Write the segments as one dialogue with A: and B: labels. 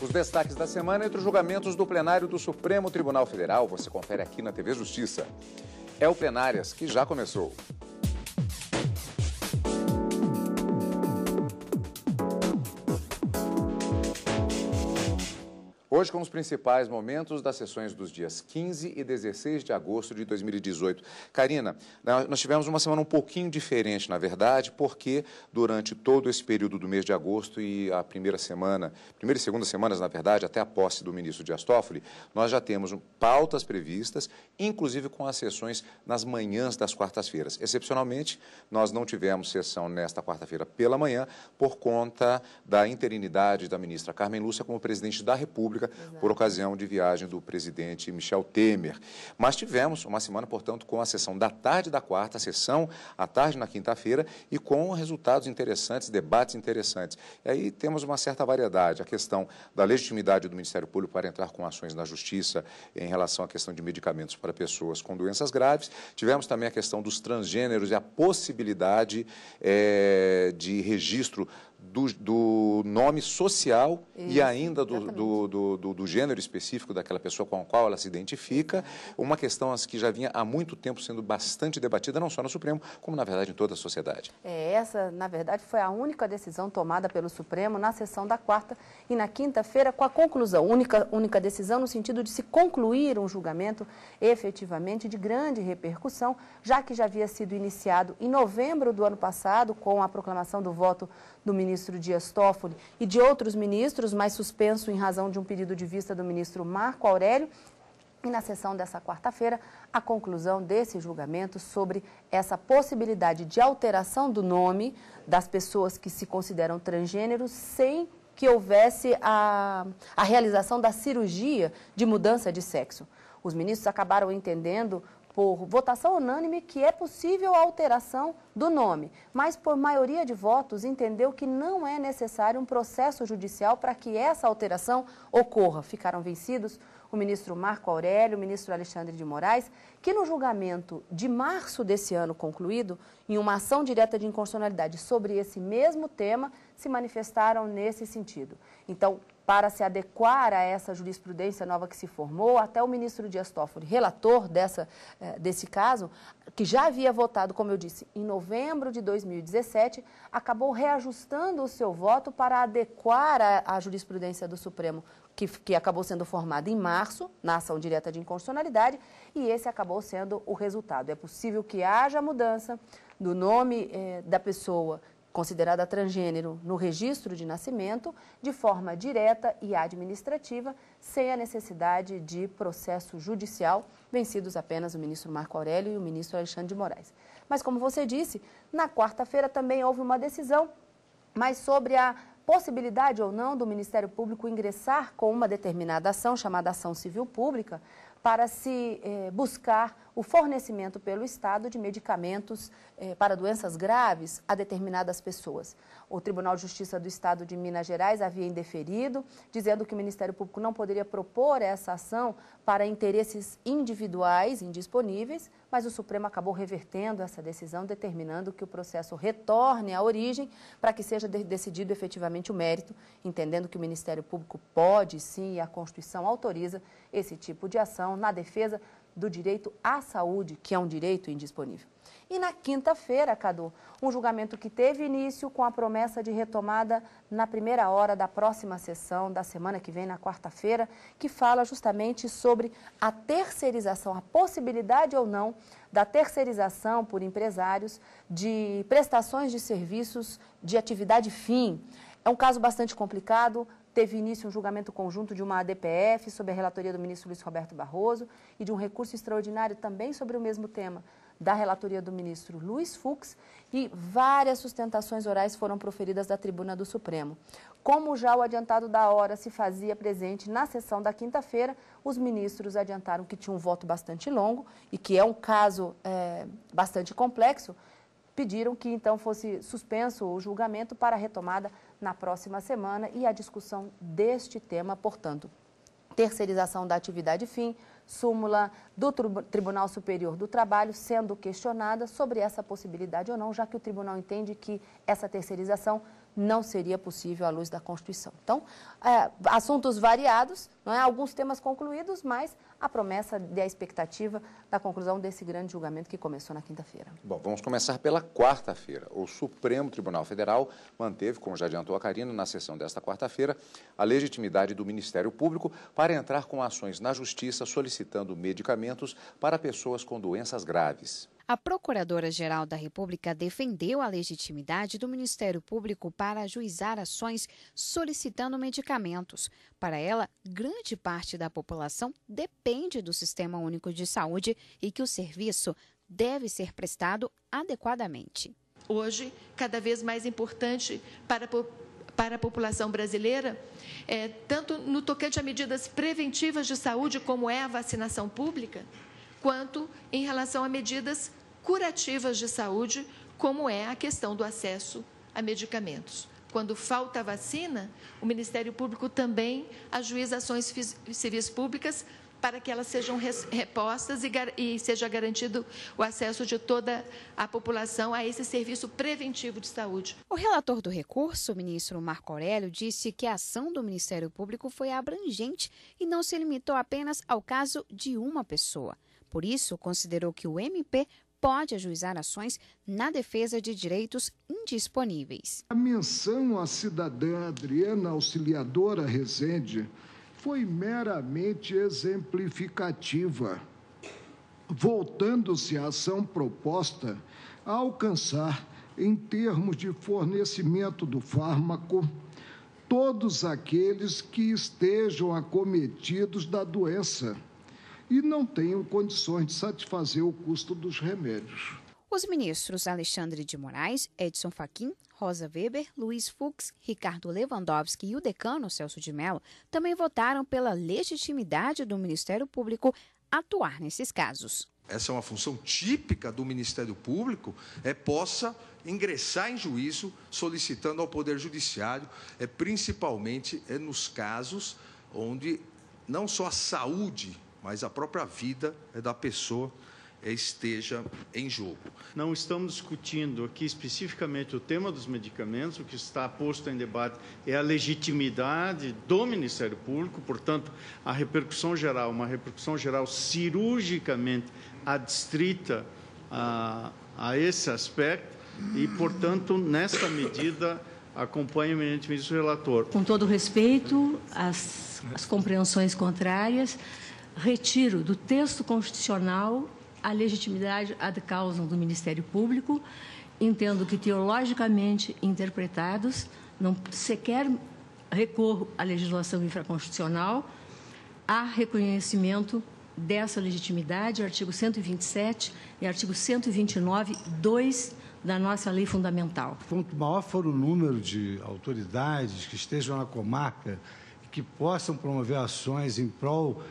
A: Os destaques da semana entre os julgamentos do plenário do Supremo Tribunal Federal, você confere aqui na TV Justiça. É o Plenárias que já começou. Hoje com os principais momentos das sessões dos dias 15 e 16 de agosto de 2018. Karina, nós tivemos uma semana um pouquinho diferente, na verdade, porque durante todo esse período do mês de agosto e a primeira e segunda semanas, na verdade, até a posse do ministro Dias Toffoli, nós já temos pautas previstas, inclusive com as sessões nas manhãs das quartas-feiras. Excepcionalmente, nós não tivemos sessão nesta quarta-feira pela manhã, por conta da interinidade da ministra Carmen Lúcia como presidente da República, por ocasião de viagem do presidente Michel Temer. Mas tivemos uma semana, portanto, com a sessão da tarde da quarta, a sessão à tarde na quinta-feira e com resultados interessantes, debates interessantes. E aí temos uma certa variedade, a questão da legitimidade do Ministério Público para entrar com ações na Justiça em relação à questão de medicamentos para pessoas com doenças graves. Tivemos também a questão dos transgêneros e a possibilidade de registro do nome social e ainda do gênero específico daquela pessoa com a qual ela se identifica, uma questão que já vinha há muito tempo sendo bastante debatida, não só no Supremo, como, na verdade, em toda a sociedade.
B: Essa, na verdade, foi a única decisão tomada pelo Supremo na sessão da quarta e na quinta-feira, com a conclusão, única decisão no sentido de se concluir um julgamento efetivamente de grande repercussão, já que já havia sido iniciado em novembro do ano passado, com a proclamação do voto do ministro Dias Toffoli e de outros ministros, mas suspenso em razão de um pedido de vista do ministro Marco Aurélio. E na sessão dessa quarta-feira, a conclusão desse julgamento sobre essa possibilidade de alteração do nome das pessoas que se consideram transgêneros sem que houvesse a realização da cirurgia de mudança de sexo. Os ministros acabaram entendendo, por votação unânime, que é possível a alteração do nome, mas por maioria de votos entendeu que não é necessário um processo judicial para que essa alteração ocorra. Ficaram vencidos o ministro Marco Aurélio, o ministro Alexandre de Moraes, que no julgamento de março desse ano concluído, em uma ação direta de inconstitucionalidade sobre esse mesmo tema, se manifestaram nesse sentido. Então, para se adequar a essa jurisprudência nova que se formou, até o ministro Dias Toffoli, relator desse caso, que já havia votado, como eu disse, em novembro de 2017, acabou reajustando o seu voto para adequar a jurisprudência do Supremo, que acabou sendo formada em março, na ação direta de inconstitucionalidade, e esse acabou sendo o resultado. É possível que haja mudança do nome da pessoa considerada transgênero no registro de nascimento, de forma direta e administrativa, sem a necessidade de processo judicial, vencidos apenas o ministro Marco Aurélio e o ministro Alexandre de Moraes. Mas, como você disse, na quarta-feira também houve uma decisão, mas sobre a possibilidade ou não do Ministério Público ingressar com uma determinada ação, chamada ação civil pública, para se buscar o fornecimento pelo Estado de medicamentos para doenças graves a determinadas pessoas. O Tribunal de Justiça do Estado de Minas Gerais havia indeferido, dizendo que o Ministério Público não poderia propor essa ação para interesses individuais indisponíveis, mas o Supremo acabou revertendo essa decisão, determinando que o processo retorne à origem para que seja decidido efetivamente o mérito, entendendo que o Ministério Público pode, sim, e a Constituição autoriza esse tipo de ação na defesa do direito à saúde, que é um direito indisponível. E na quinta-feira, Cadu, um julgamento que teve início com a promessa de retomada na primeira hora da próxima sessão da semana que vem, na quarta-feira, que fala justamente sobre a terceirização, a possibilidade ou não da terceirização por empresários de prestações de serviços de atividade fim. É um caso bastante complicado. Teve início um julgamento conjunto de uma ADPF sob a relatoria do ministro Luiz Roberto Barroso e de um recurso extraordinário também sobre o mesmo tema da relatoria do ministro Luiz Fux, e várias sustentações orais foram proferidas da tribuna do Supremo. Como já o adiantado da hora se fazia presente na sessão da quinta-feira, os ministros adiantaram que tinha um voto bastante longo e que é um caso bastante complexo, pediram que então fosse suspenso o julgamento para a retomada na próxima semana e a discussão deste tema, portanto, terceirização da atividade fim, súmula do Tribunal Superior do Trabalho sendo questionada sobre essa possibilidade ou não, já que o tribunal entende que essa terceirização não seria possível à luz da Constituição. Então, assuntos variados, não é? Alguns temas concluídos, mas a promessa e a expectativa da conclusão desse grande julgamento que começou na quinta-feira.
A: Bom, vamos começar pela quarta-feira. O Supremo Tribunal Federal manteve, como já adiantou a Karina, na sessão desta quarta-feira, a legitimidade do Ministério Público para entrar com ações na Justiça solicitando medicamentos para pessoas com doenças graves.
C: A Procuradora-Geral da República defendeu a legitimidade do Ministério Público para ajuizar ações solicitando medicamentos. Para ela, grande parte da população depende do Sistema Único de Saúde e que o serviço deve ser prestado adequadamente.
D: Hoje, cada vez mais importante para a população brasileira, tanto no tocante a medidas preventivas de saúde, como é a vacinação pública, quanto em relação a medidas curativas de saúde, como é a questão do acesso a medicamentos. Quando falta vacina, o Ministério Público também ajuiza ações civis públicas para que elas sejam repostas e seja garantido o acesso de toda a população a esse serviço preventivo de saúde.
C: O relator do recurso, o ministro Marco Aurélio, disse que a ação do Ministério Público foi abrangente e não se limitou apenas ao caso de uma pessoa. Por isso, considerou que o MP pode ajuizar ações na defesa de direitos indisponíveis.
E: A menção à cidadã Adriana Auxiliadora Rezende foi meramente exemplificativa, voltando-se à ação proposta a alcançar, em termos de fornecimento do fármaco, todos aqueles que estejam acometidos da doença e não tenham condições de satisfazer o custo dos remédios.
C: Os ministros Alexandre de Moraes, Edson Fachin, Rosa Weber, Luiz Fux, Ricardo Lewandowski e o decano Celso de Mello também votaram pela legitimidade do Ministério Público atuar nesses casos.
F: Essa é uma função típica do Ministério Público, possa ingressar em juízo solicitando ao Poder Judiciário, principalmente nos casos onde não só a saúde, mas a própria vida da pessoa esteja em jogo.
G: Não estamos discutindo aqui especificamente o tema dos medicamentos, o que está posto em debate é a legitimidade do Ministério Público, portanto, a repercussão geral, uma repercussão geral cirurgicamente adstrita a esse aspecto e, portanto, nesta medida, acompanho eminentemente o relator.
H: Com todo respeito às compreensões contrárias, retiro do texto constitucional a legitimidade ad causam do Ministério Público, entendo que teologicamente interpretados, não sequer recorro à legislação infraconstitucional, há reconhecimento dessa legitimidade, artigo 127 e artigo 129, 2 da nossa lei fundamental.
I: Quanto maior for o número de autoridades que estejam na comarca e que possam promover ações em prol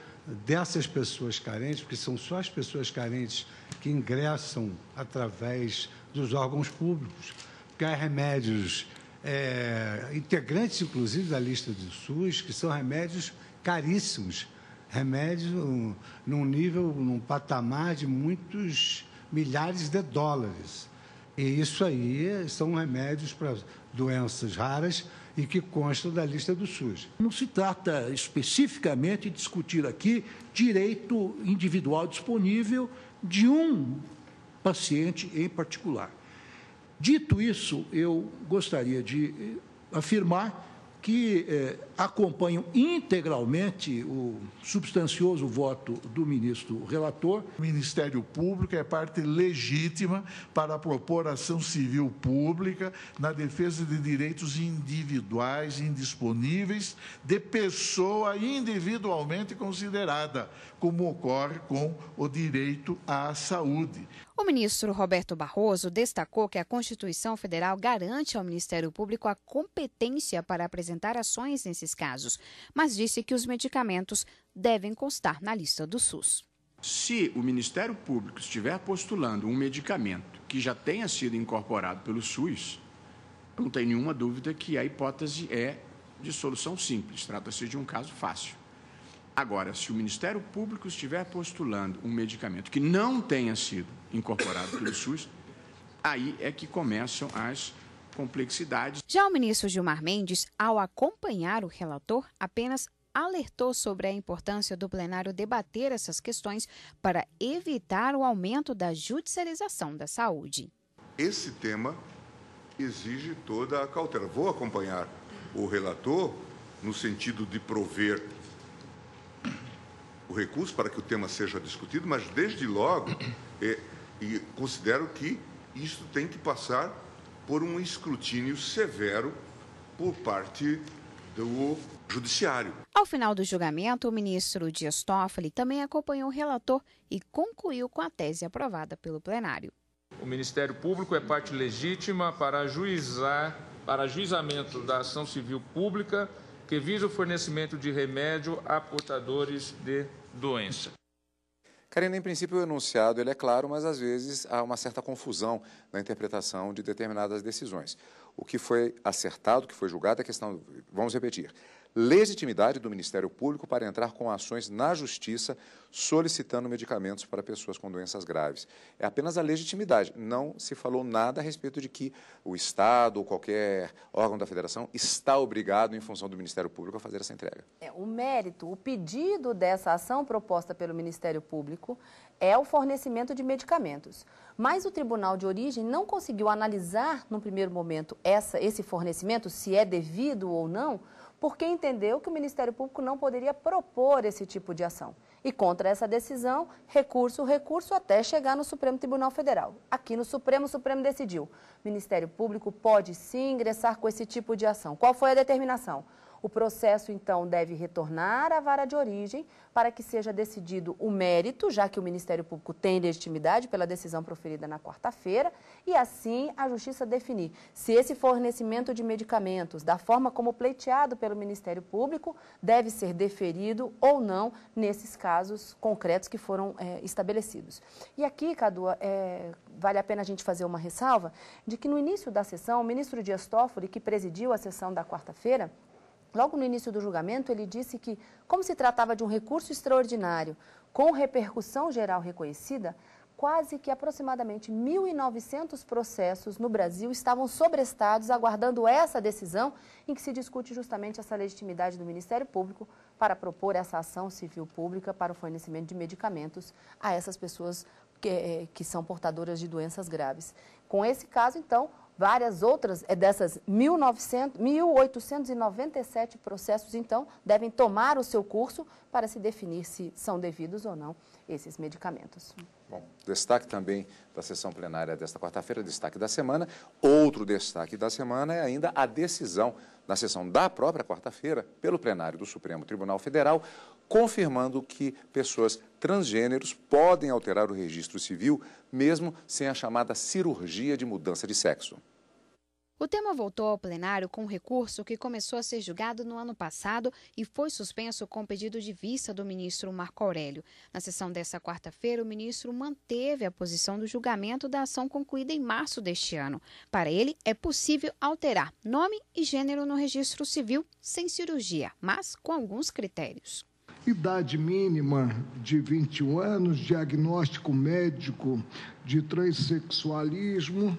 I: dessas pessoas carentes, porque são só as pessoas carentes que ingressam através dos órgãos públicos, porque há remédios integrantes, inclusive, da lista do SUS, que são remédios caríssimos, remédios num patamar de muitos milhares de dólares. E isso aí são remédios para doenças raras e que constam da lista do SUS.
J: Não se trata especificamente de discutir aqui direito individual disponível de um paciente em particular. Dito isso, eu gostaria de afirmar que acompanham integralmente o substancioso voto do ministro relator.
K: O Ministério Público é parte legítima para propor ação civil pública na defesa de direitos individuais indisponíveis de pessoa individualmente considerada, como ocorre com o direito à saúde.
C: O ministro Roberto Barroso destacou que a Constituição Federal garante ao Ministério Público a competência para apresentar ações nesses casos, mas disse que os medicamentos devem constar na lista do SUS.
L: Se o Ministério Público estiver postulando um medicamento que já tenha sido incorporado pelo SUS, não tem nenhuma dúvida que a hipótese é de solução simples, trata-se de um caso fácil. Agora, se o Ministério Público estiver postulando um medicamento que não tenha sido incorporado pelo SUS, aí é que começam as complexidades.
C: Já o ministro Gilmar Mendes, ao acompanhar o relator, apenas alertou sobre a importância do plenário debater essas questões para evitar o aumento da judicialização da saúde.
M: Esse tema exige toda a cautela. Vou acompanhar o relator no sentido de prover o recurso para que o tema seja discutido, mas desde logo e considero que isso tem que passar por um escrutínio severo por parte do Judiciário.
C: Ao final do julgamento, o ministro Dias Toffoli também acompanhou o relator e concluiu com a tese aprovada pelo plenário.
N: O Ministério Público é parte legítima para ajuizamento da ação civil pública que visa o fornecimento de remédio a portadores de doença.
A: Karina, em princípio o enunciado ele é claro, mas às vezes há uma certa confusão na interpretação de determinadas decisões. O que foi acertado, o que foi julgado é a questão, vamos repetir, legitimidade do Ministério Público para entrar com ações na Justiça solicitando medicamentos para pessoas com doenças graves. É apenas a legitimidade. Não se falou nada a respeito de que o Estado ou qualquer órgão da Federação está obrigado, em função do Ministério Público, a fazer essa entrega.
B: O mérito, o pedido dessa ação proposta pelo Ministério Público é o fornecimento de medicamentos. Mas o Tribunal de Origem não conseguiu analisar, no primeiro momento, esse fornecimento, se é devido ou não, porque entendeu que o Ministério Público não poderia propor esse tipo de ação. E contra essa decisão, recurso até chegar no Supremo Tribunal Federal. Aqui no Supremo, o Supremo decidiu. O Ministério Público pode sim ingressar com esse tipo de ação. Qual foi a determinação? O processo, então, deve retornar à vara de origem para que seja decidido o mérito, já que o Ministério Público tem legitimidade pela decisão proferida na quarta-feira, e assim a Justiça definir se esse fornecimento de medicamentos, da forma como pleiteado pelo Ministério Público, deve ser deferido ou não nesses casos concretos que foram estabelecidos. E aqui, Cadu, vale a pena a gente fazer uma ressalva de que no início da sessão, o ministro Dias Toffoli, que presidiu a sessão da quarta-feira, logo no início do julgamento, ele disse que, como se tratava de um recurso extraordinário com repercussão geral reconhecida, quase que aproximadamente 1.900 processos no Brasil estavam sobrestados, aguardando essa decisão em que se discute justamente essa legitimidade do Ministério Público para propor essa ação civil pública para o fornecimento de medicamentos a essas pessoas que são portadoras de doenças graves. Com esse caso, então, várias outras dessas 1.897 processos, então, devem tomar o seu curso para se definir se são devidos ou não esses medicamentos.
A: Bom, destaque também da sessão plenária desta quarta-feira, destaque da semana. Outro destaque da semana é ainda a decisão na sessão da própria quarta-feira, pelo plenário do Supremo Tribunal Federal, confirmando que pessoas transgêneros podem alterar o registro civil, mesmo sem a chamada cirurgia de mudança de sexo.
C: O tema voltou ao plenário com um recurso que começou a ser julgado no ano passado e foi suspenso com pedido de vista do ministro Marco Aurélio. Na sessão desta quarta-feira, o ministro manteve a posição do julgamento da ação concluída em março deste ano. Para ele, é possível alterar nome e gênero no registro civil sem cirurgia, mas com alguns critérios.
E: Idade mínima de 21 anos, diagnóstico médico de transexualismo,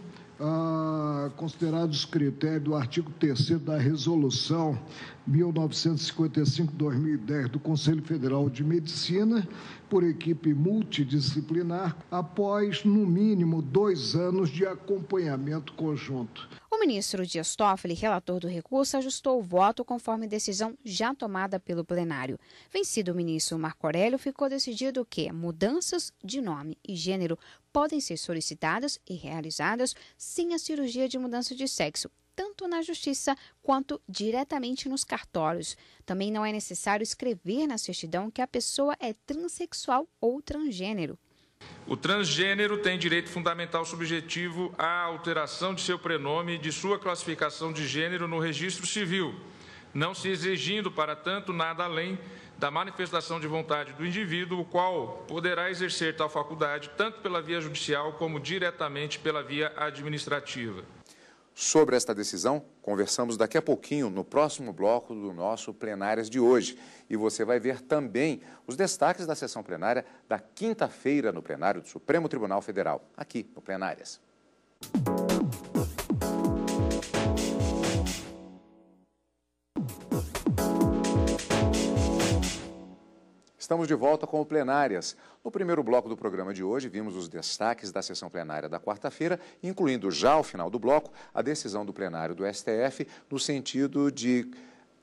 E: considerados critérios do artigo 3º da Resolução 1955/2010 do Conselho Federal de Medicina, por equipe multidisciplinar, após, no mínimo, 2 anos de acompanhamento conjunto.
C: O ministro Dias Toffoli, relator do recurso, ajustou o voto conforme decisão já tomada pelo plenário. Vencido o ministro Marco Aurélio, ficou decidido que mudanças de nome e gênero podem ser solicitadas e realizadas sem a cirurgia de mudança de sexo, tanto na Justiça quanto diretamente nos cartórios. Também não é necessário escrever na certidão que a pessoa é transexual ou transgênero.
N: O transgênero tem direito fundamental subjetivo à alteração de seu prenome e de sua classificação de gênero no registro civil, não se exigindo, para tanto, nada além da manifestação de vontade do indivíduo, o qual poderá exercer tal faculdade tanto pela via judicial como diretamente pela via administrativa.
A: Sobre esta decisão, conversamos daqui a pouquinho no próximo bloco do nosso Plenárias de hoje. E você vai ver também os destaques da sessão plenária da quinta-feira no plenário do Supremo Tribunal Federal, aqui no Plenárias. Estamos de volta com o Plenárias. No primeiro bloco do programa de hoje, vimos os destaques da sessão plenária da quarta-feira, incluindo já ao final do bloco a decisão do plenário do STF no sentido de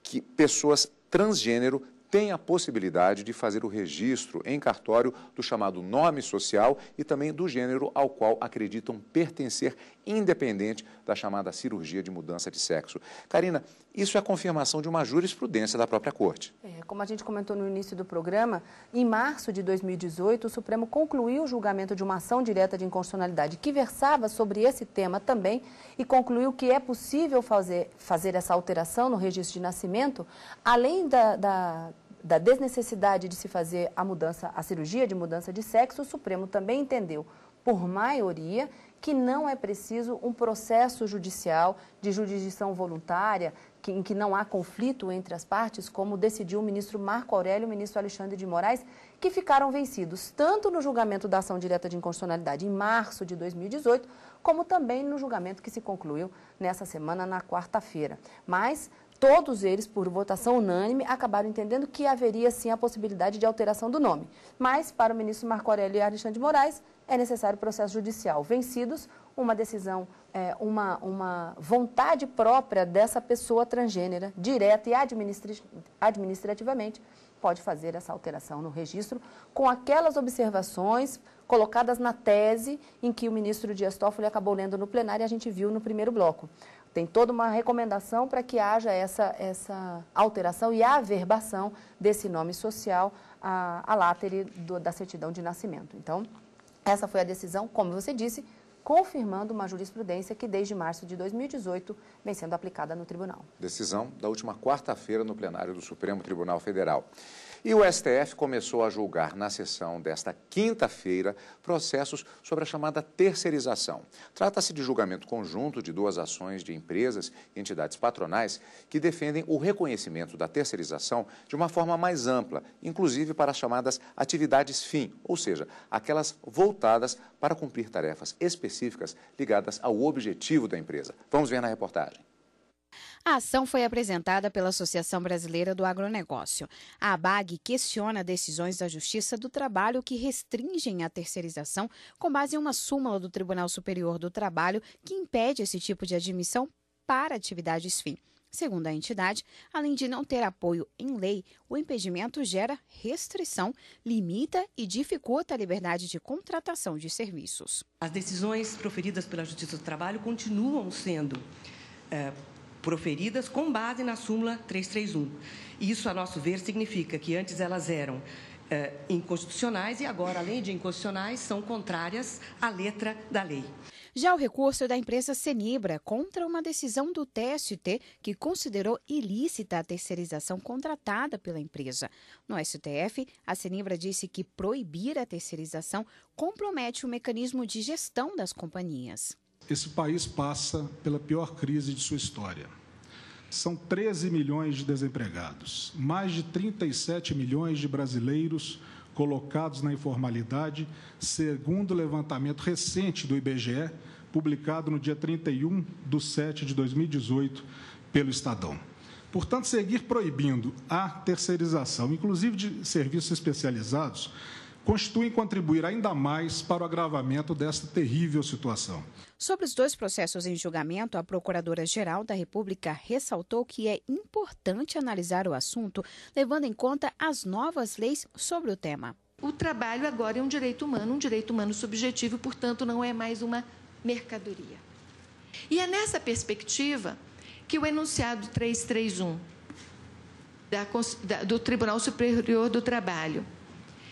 A: que pessoas transgênero têm a possibilidade de fazer o registro em cartório do chamado nome social e também do gênero ao qual acreditam pertencer, independente da chamada cirurgia de mudança de sexo. Karina, isso é a confirmação de uma jurisprudência da própria Corte.
B: Como a gente comentou no início do programa, em março de 2018, o Supremo concluiu o julgamento de uma ação direta de inconstitucionalidade que versava sobre esse tema também e concluiu que é possível fazer essa alteração no registro de nascimento, além da desnecessidade de se fazer a cirurgia de mudança de sexo. O Supremo também entendeu, por maioria, que não é preciso um processo judicial de jurisdição voluntária, em que não há conflito entre as partes, como decidiu o ministro Marco Aurélio e o ministro Alexandre de Moraes, que ficaram vencidos tanto no julgamento da ação direta de inconstitucionalidade em março de 2018, como também no julgamento que se concluiu nessa semana, na quarta-feira. Mas todos eles, por votação unânime, acabaram entendendo que haveria sim a possibilidade de alteração do nome. Mas, para o ministro Marco Aurélio e Alexandre de Moraes, é necessário processo judicial. Vencidos, uma decisão, uma vontade própria dessa pessoa transgênera, direta e administrativamente, pode fazer essa alteração no registro, com aquelas observações colocadas na tese em que o ministro Dias Toffoli acabou lendo no plenário e a gente viu no primeiro bloco. Tem toda uma recomendação para que haja essa alteração e averbação desse nome social à látere da certidão de nascimento. Então, essa foi a decisão, como você disse, confirmando uma jurisprudência que desde março de 2018 vem sendo aplicada no tribunal.
A: Decisão da última quarta-feira no plenário do Supremo Tribunal Federal. E o STF começou a julgar na sessão desta quinta-feira processos sobre a chamada terceirização. Trata-se de julgamento conjunto de duas ações de empresas e entidades patronais que defendem o reconhecimento da terceirização de uma forma mais ampla, inclusive para as chamadas atividades fim, ou seja, aquelas voltadas para cumprir tarefas específicas ligadas ao objetivo da empresa. Vamos ver na reportagem.
C: A ação foi apresentada pela Associação Brasileira do Agronegócio. A ABAG questiona decisões da Justiça do Trabalho que restringem a terceirização com base em uma súmula do Tribunal Superior do Trabalho que impede esse tipo de admissão para atividades fim. Segundo a entidade, além de não ter apoio em lei, o impedimento gera restrição, limita e dificulta a liberdade de contratação de serviços.
O: As decisões proferidas pela Justiça do Trabalho continuam sendo proferidas com base na súmula 331. Isso, a nosso ver, significa que antes elas eram inconstitucionais e agora, além de inconstitucionais, são contrárias à letra da lei.
C: Já o recurso da empresa Cenibra contra uma decisão do TST que considerou ilícita a terceirização contratada pela empresa. No STF, a Cenibra disse que proibir a terceirização compromete o mecanismo de gestão das companhias.
P: Esse país passa pela pior crise de sua história. São 13 milhões de desempregados, mais de 37 milhões de brasileiros colocados na informalidade, segundo o levantamento recente do IBGE, publicado no dia 31/7/2018 pelo Estadão. Portanto, seguir proibindo a terceirização, inclusive de serviços especializados, constituem contribuir ainda mais para o agravamento desta terrível situação.
C: Sobre os dois processos em julgamento, a Procuradora-Geral da República ressaltou que é importante analisar o assunto, levando em conta as novas leis sobre o tema.
D: O trabalho agora é um direito humano subjetivo, portanto, não é mais uma mercadoria. E é nessa perspectiva que o enunciado 331 do Tribunal Superior do Trabalho,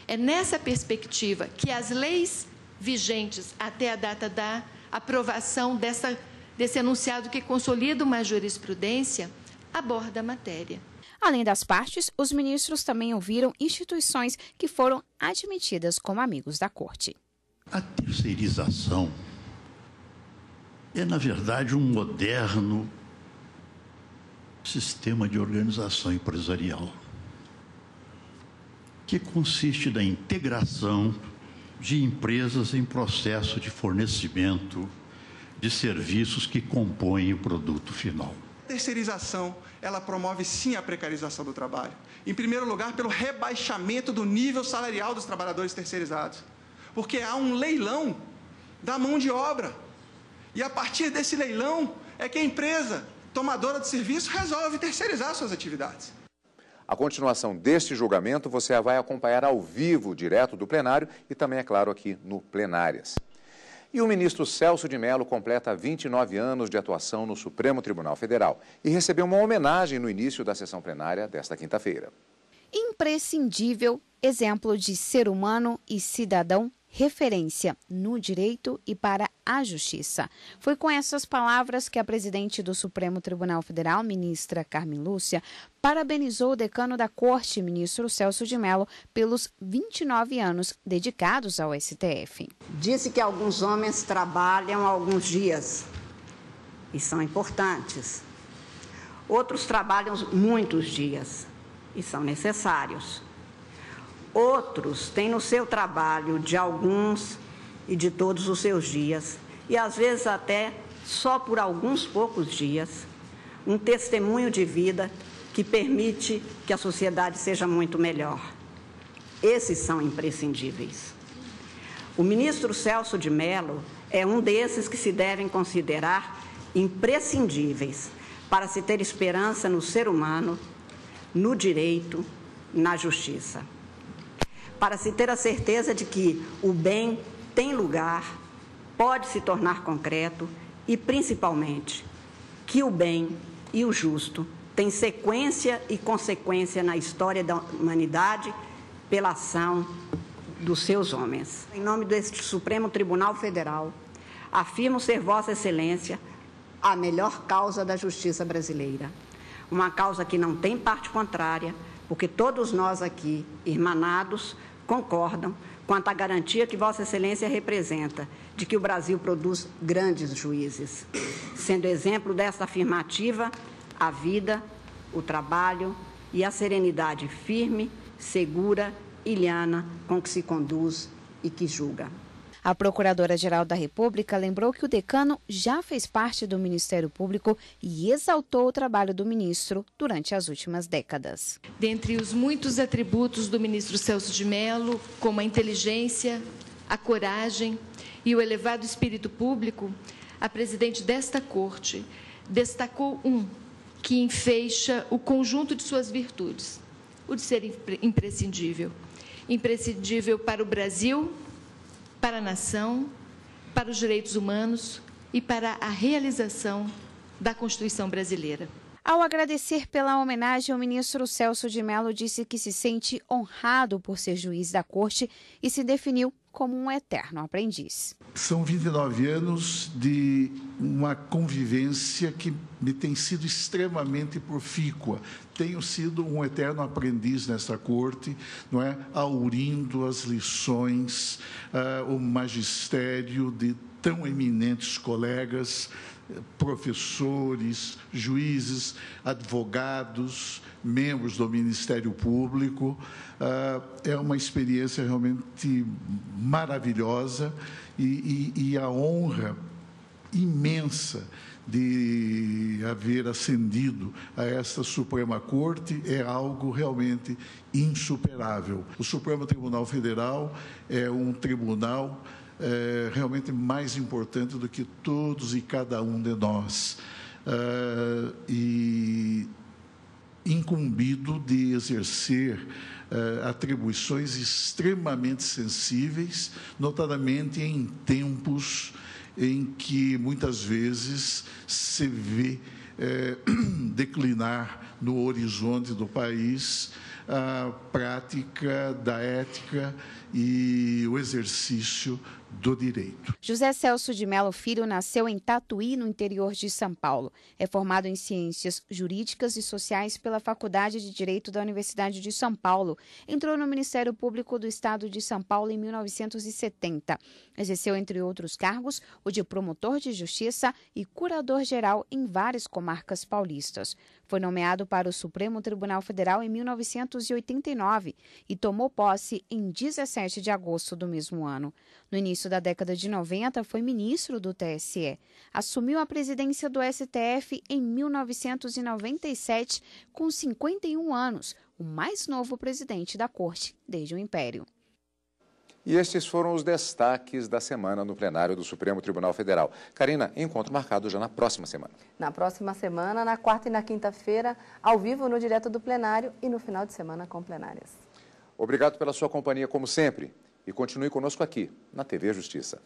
D: é nessa perspectiva que as leis vigentes até a data da aprovação desse enunciado que consolida uma jurisprudência aborda a matéria.
C: Além das partes, os ministros também ouviram instituições que foram admitidas como amigos da Corte.
Q: A terceirização
J: é, na verdade, um moderno sistema de organização empresarial, que consiste na integração de empresas em processo de fornecimento de serviços que compõem o produto final.
Q: A terceirização, ela promove sim a precarização do trabalho. Em primeiro lugar, pelo rebaixamento do nível salarial dos trabalhadores terceirizados. Porque há um leilão da mão de obra. E a partir desse leilão é que a empresa tomadora de serviço resolve terceirizar suas atividades.
A: A continuação deste julgamento você vai acompanhar ao vivo, direto do plenário e também, é claro, aqui no Plenárias. E o ministro Celso de Mello completa 29 anos de atuação no Supremo Tribunal Federal e recebeu uma homenagem no início da sessão plenária desta quinta-feira.
C: Imprescindível, exemplo de ser humano e cidadão, referência no direito e para a justiça. Foi com essas palavras que a presidente do Supremo Tribunal Federal, ministra Carmen Lúcia, parabenizou o decano da Corte, ministro Celso de Mello, pelos 29 anos dedicados ao STF.
R: Disse que alguns homens trabalham alguns dias e são importantes. Outros trabalham muitos dias e são necessários. Outros têm no seu trabalho de alguns e de todos os seus dias, e às vezes até só por alguns poucos dias, um testemunho de vida que permite que a sociedade seja muito melhor. Esses são imprescindíveis. O ministro Celso de Mello é um desses que se devem considerar imprescindíveis para se ter esperança no ser humano, no direito, na justiça. Para se ter a certeza de que o bem tem lugar, pode se tornar concreto e, principalmente, que o bem e o justo têm sequência e consequência na história da humanidade pela ação dos seus homens. Em nome deste Supremo Tribunal Federal, afirmo ser Vossa Excelência a melhor causa da justiça brasileira. Uma causa que não tem parte contrária, porque todos nós aqui, irmanados, concordam quanto à garantia que Vossa Excelência representa de que o Brasil produz grandes juízes, sendo exemplo dessa afirmativa a vida, o trabalho e a serenidade firme, segura e liana com que se conduz e que julga.
C: A Procuradora-Geral da República lembrou que o decano já fez parte do Ministério Público e exaltou o trabalho do ministro durante as últimas décadas.
D: Dentre os muitos atributos do ministro Celso de Mello, como a inteligência, a coragem e o elevado espírito público, a presidente desta Corte destacou um que enfeixa o conjunto de suas virtudes, o de ser imprescindível. Imprescindível para o Brasil, para a nação, para os direitos humanos e para a realização da Constituição brasileira.
C: Ao agradecer pela homenagem, o ministro Celso de Mello disse que se sente honrado por ser juiz da Corte e se definiu como um eterno aprendiz.
K: São 29 anos de uma convivência que me tem sido extremamente profícua. Tenho sido um eterno aprendiz nessa corte, não é? Aurindo as lições, o magistério de tão eminentes colegas, professores, juízes, advogados, membros do Ministério Público. É uma experiência realmente maravilhosa e a honra imensa de haver ascendido a esta Suprema Corte é algo realmente insuperável. O Supremo Tribunal Federal é um tribunal realmente mais importante do que todos e cada um de nós, e incumbido de exercer atribuições extremamente sensíveis, notadamente em tempos em que muitas vezes se vê declinar no horizonte do país a prática da ética e o exercício do direito.
C: José Celso de Mello Filho nasceu em Tatuí, no interior de São Paulo. É formado em Ciências Jurídicas e Sociais pela Faculdade de Direito da Universidade de São Paulo. Entrou no Ministério Público do Estado de São Paulo em 1970. Exerceu, entre outros cargos, o de promotor de justiça e curador-geral em várias comarcas paulistas. Foi nomeado para o Supremo Tribunal Federal em 1989 e tomou posse em 17 de agosto do mesmo ano. No início da década de 90, foi ministro do TSE. Assumiu a presidência do STF em 1997, com 51 anos, o mais novo presidente da Corte desde o Império.
A: E estes foram os destaques da semana no plenário do Supremo Tribunal Federal. Karina, encontro marcado já na próxima semana.
B: Na próxima semana, na quarta e na quinta-feira, ao vivo no Direto do Plenário e no final de semana com plenárias.
A: Obrigado pela sua companhia, como sempre. E continue conosco aqui, na TV Justiça.